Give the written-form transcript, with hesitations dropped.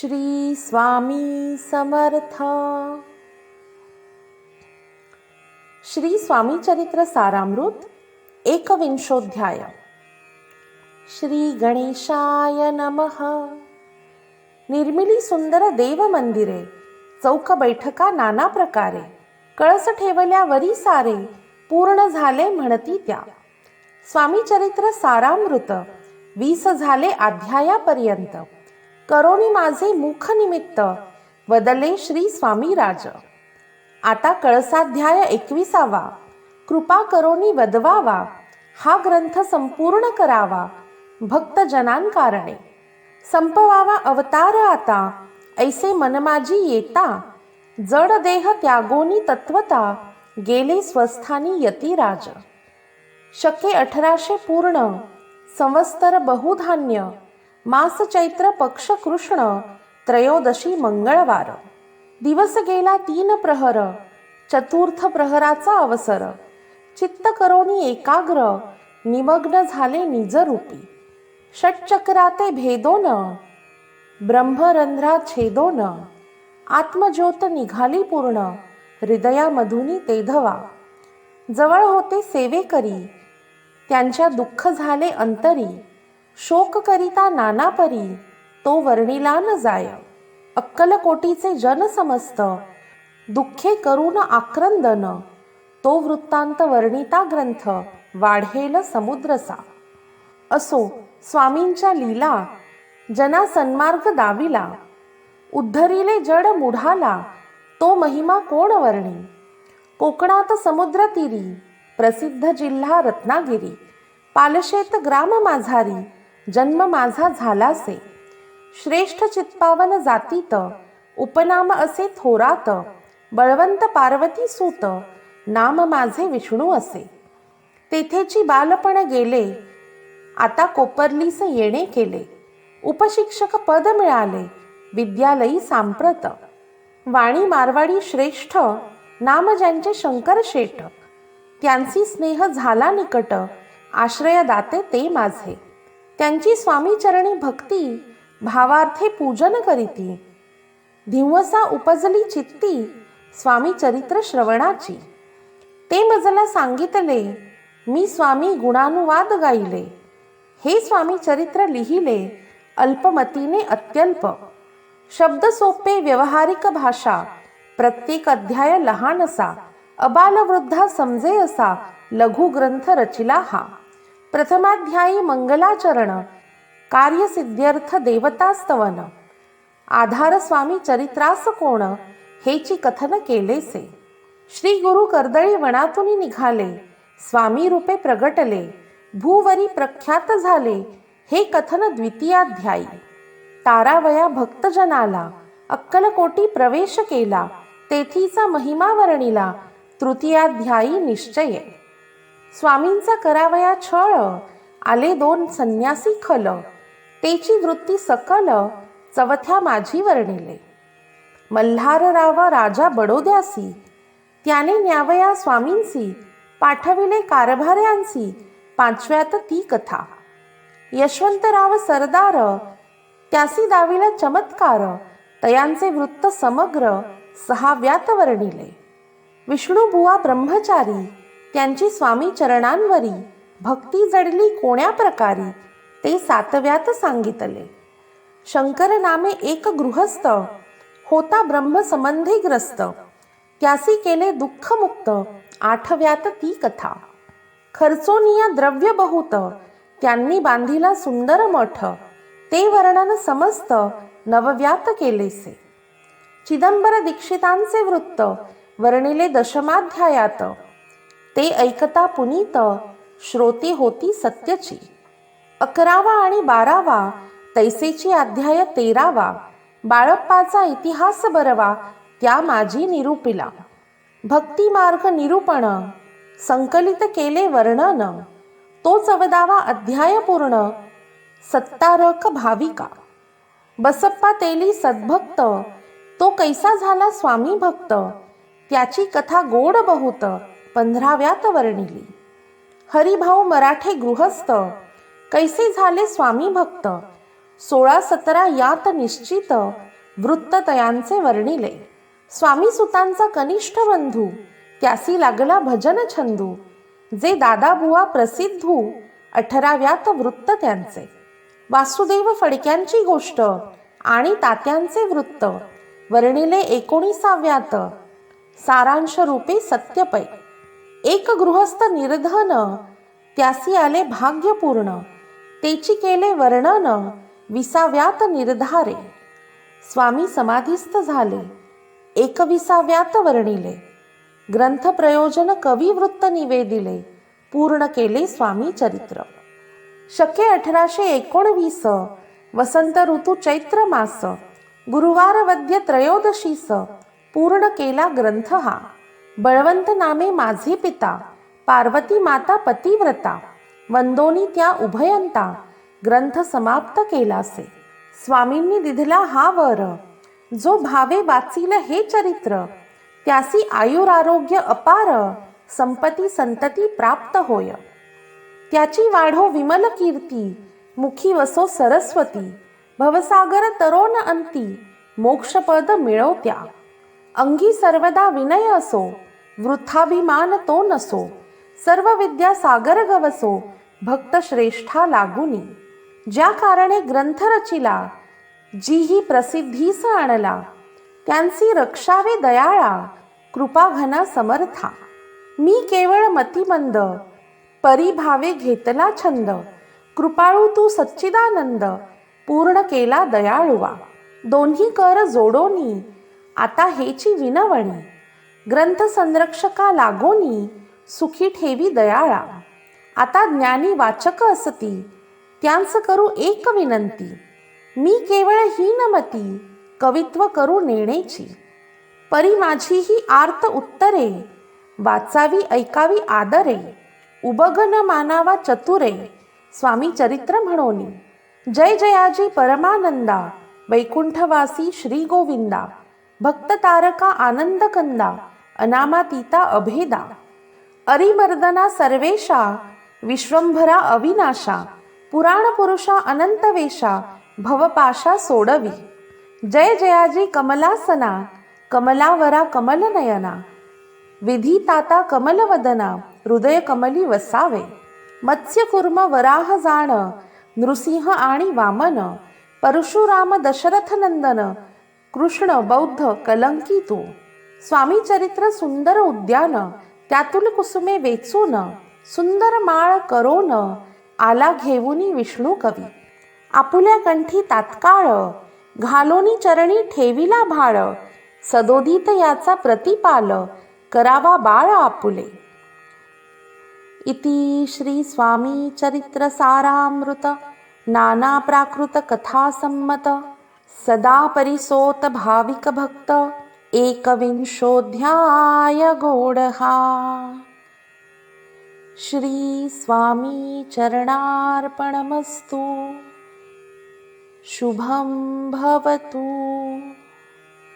श्री स्वामी समर्थ. श्री स्वामी चरित्र सारामृत 21. श्री गणेशाय नमः. निर्मिली सुंदर देव मंदिरे, चौक बैठका नाना प्रकारे, कळस ठेवल्या वरी सारे, पूर्ण झाले म्हणती त्या. स्वामी चरित्र सारामृत 20 झाले अध्यायापर्यंत. करोनी माझे मुख निमित्त, वदले श्री स्वामी राज. आता कळसाध्याय 21. कृपा करोनी वदवावा, हा ग्रंथ संपूर्ण करावा, भक्त जनांकारणे. संपवावा अवतार आता, ऐसे मन माझी येता. जड देह त्यागोनी तत्वता, गेले स्वस्थानी यतिराज. शके 1800 पूर्ण, संवत्सर बहुधान्य. मास चैत्र पक्ष कृष्ण, त्रयोदशी मंगळवार. दिवस गेला 3 प्रहर, चतुर्थ प्रहराचा अवसर. चित्त करोनी एकाग्र, निमग्न झाले निजरूपी. षटचक्राते भेदोन, ब्रह्मरंध्रा छेदोन. आत्मज्योत निघाली पूर्ण, हृदयामधुनी तेधवा. जवळ होते सेवेकरी, त्यांच्या दुःख झाले अंतरी. शोक करिता नाना परी, तो वर्णिला न जाय. अक्कलकोटीचे जन समस्त, दुःखे करून आक्रंदन. तो वृत्तांत वर्णिता ग्रंथ, वाढेल समुद्रसा. असो स्वामींच्या लीला, जना सन्मार्ग दाविला. उद्धरिले जड मुढाला, तो महिमा कोण वर्णी. कोकणात समुद्र तीरी, प्रसिद्ध जिल्हा रत्नागिरी. पालशेत ग्राम माझारी, जन्म माझा झालासे. श्रेष्ठ चित्पावन जातीत, उपनाम असे थोरात. बळवंत पार्वती सूत, नाम माझे विष्णू असे. तेथेची बालपण गेले, आता कोपर्लीस येणे केले. उपशिक्षक पद मिळाले, विद्यालयी सांप्रत. वाणी मारवाडी श्रेष्ठ, नाम ज्यांचे शंकर शेठ. त्यांची स्नेह झाला निकट, आश्रयदाते ते माझे. त्यांची स्वामी चरणी भक्ती, भावार्थे पूजन करीती. धिवसा उपजली चित्ती, स्वामी चरित्र श्रवणाची. ते मजला सांगितले, मी स्वामी गुणानुवाद गाईले. हे स्वामी चरित्र लिहिले, अल्पमतीने अत्यल्प. शब्द सोपे व्यवहारिक भाषा, प्रत्येक अध्याय लहानसा. अबालवृद्धा समजे असा, लघु ग्रंथ रचिला हा. प्रथमाध्यायी मंगलाचरण, कार्यसिद्ध्यर्थ देवतास्तवन. आधार स्वामी चरित्रास कोण, हेची कथन केलेसे. श्री गुरु कर्दळी वनातून निघाले, स्वामी रूपे प्रगटले. भूवरी प्रख्यात झाले, हे कथन द्वितीयाध्यायी. तारावया भक्तजनाला, अक्कलकोटी प्रवेश केला. तेथीचा महिमा वर्णिला, तृतीयाध्यायी निश्चय. स्वामींचा करावया छळ, आले 2 संन्यासी खल. तेची वृत्ती सकल, चवथ्या माझी वर्णिले. मल्हारराव राजा बडोद्यासी, त्याने न्यावया स्वामींसी. पाठविले कारभार्यांसी, 5व्यात ती कथा. यशवंतराव सरदार, त्यासी दाविला चमत्कार. तयांचे वृत्त समग्र, 6व्यात वर्णिले. विष्णुबुवा ब्रह्मचारी, त्यांची स्वामी चरणांवरी. भक्ती जडली कोण्या प्रकारी, ते 7व्यात सांगितले. शंकर नामे एक गृहस्थ, होता ब्रह्मसंबंधी ग्रस्त. त्यासी केले दुःखमुक्त, 8व्यात ती कथा. खर्चोनिया द्रव्य बहुत, त्यांनी बांधिला सुंदर मठ. ते वर्णन समस्त, 9व्यात केलेसे. चिदंबर दीक्षितांचे वृत्त, वर्णिले 10माध्यायात. ते ऐकता पुनीत, श्रोते होती सत्यची. 11वा आणि 12वा, तैसेची अध्याय 13वा. बाळप्पाचा इतिहास बरवा, त्या माझी निरूपिला. भक्ती मार्ग निरूपण, संकलित केले वर्णन. तो 14वा अध्याय पूर्ण, सत्तारक भाविका. बसप्पा तेली सद्भक्त, तो कैसा झाला स्वामी भक्त. त्याची कथा गोड बहुत, 15व्यात वर्णिली. हरिभाऊ मराठे गृहस्थ, कैसे झाले स्वामी भक्त. 16-17 यात निश्चित वृत्ततयांचे वर्णिले. स्वामी सुतांचा कनिष्ठ बंधू त्यासी लागला भजन छंदू. जे दादाबुवा प्रसिद्धू 18व्यात वृत्त त्यांचे. वासुदेव फडक्यांची गोष्ट आणि तात्यांचे वृत्त वर्णिले 19व्यात. सारांश रूपे सत्यपै. एक गृहस्थ निर्धन त्यासी आले भाग्यपूर्ण. तेची केले वर्णन 20व्यात निर्धारे. स्वामी समाधीस्थ झाले 21व्यात वर्णिले. ग्रंथ प्रयोजन कवी वृत्त निवेदिले. पूर्ण केले स्वामी चरित्र. शके 1819 वसंत ऋतू चैत्र मास. गुरुवार वद्य त्रयोदशीस पूर्ण केला ग्रंथ हा. बळवंत नामे माझे पिता पार्वती माता पतिव्रता. वंदोनी त्या उभयंता ग्रंथ समाप्त केलासे. स्वामींनी दिधला हा वर जो भावे वाचिल हे चरित्र. त्यासी आयुरारोग्य अपार संपत्ती संतती प्राप्त होय. त्याची वाढो विमल कीर्ती मुखी वसो सरस्वती. भवसागर तरोन अंती मोक्षपद मिळवत्या. अंगी सर्वदा विनय असो वृथाभिमान तो नसो. सर्व विद्या सागर गवसो भक्त श्रेष्ठा लागुनी. ज्या कारणे ग्रंथ रचिला जी ही प्रसिद्धीस आणला. त्यांची रक्षावे दयाळा कृपा घना समर्था. मी केवळ मतिमंद परिभावे घेतला छंद. कृपाळू तू सच्चिदानंद पूर्ण केला दयाळुवा. दोन्ही कर जोडोनी आता हेची विनवणी. ग्रंथ संरक्षका लागोनी सुखी ठेवी दयाळा. आता ज्ञानी वाचक असती त्यांस करू एक विनंती. मी केवळ हीनमती कवित्व करू नेणेची. परी माझी ही आर्त उत्तरे वाचावी ऐकावी आदरे. उबग न मानावा चतुरे स्वामी चरित्र म्हणोनी. जय जयाजी परमानंदा वैकुंठवासी श्री गोविंदा. भक्त तारका आनंद कंदा अनामातीता अभेदा. अरिमर्दना सर्वेशा विश्वंभरा अविनाशा. पुराण पुरुषा अनंतवेशा भवपाशा सोडवी. जय जयाजी कमलासना कमलावरा कमलनयना. विधी ताता कमलवदना हृदय कमली वसावे. मत्स्यकुर्म वराह जाण नृसिंह आणि वामन. परशुराम दशरथ नंदन कृष्ण बौद्ध कलंकी तू. स्वामी चरित्र सुंदर उद्यान त्यातुल कुसुमे वेचून. सुंदर माळ करोन आला घेऊनी विष्णू कवी. आपुल्या कंठी तात्काळ घालोनी चरणी ठेविला भाळ. सदोदित याचा प्रतिपाल करावा बाळ आपुले. इति श्री स्वामी चरित्र सारामृत नाना प्राकृत कथा सम्मत. सदा परिसोत भाविक भक्त 21ोऽध्याय गोडहा. श्री स्वामी चरणार्पणमस्तु. शुभं भवतु.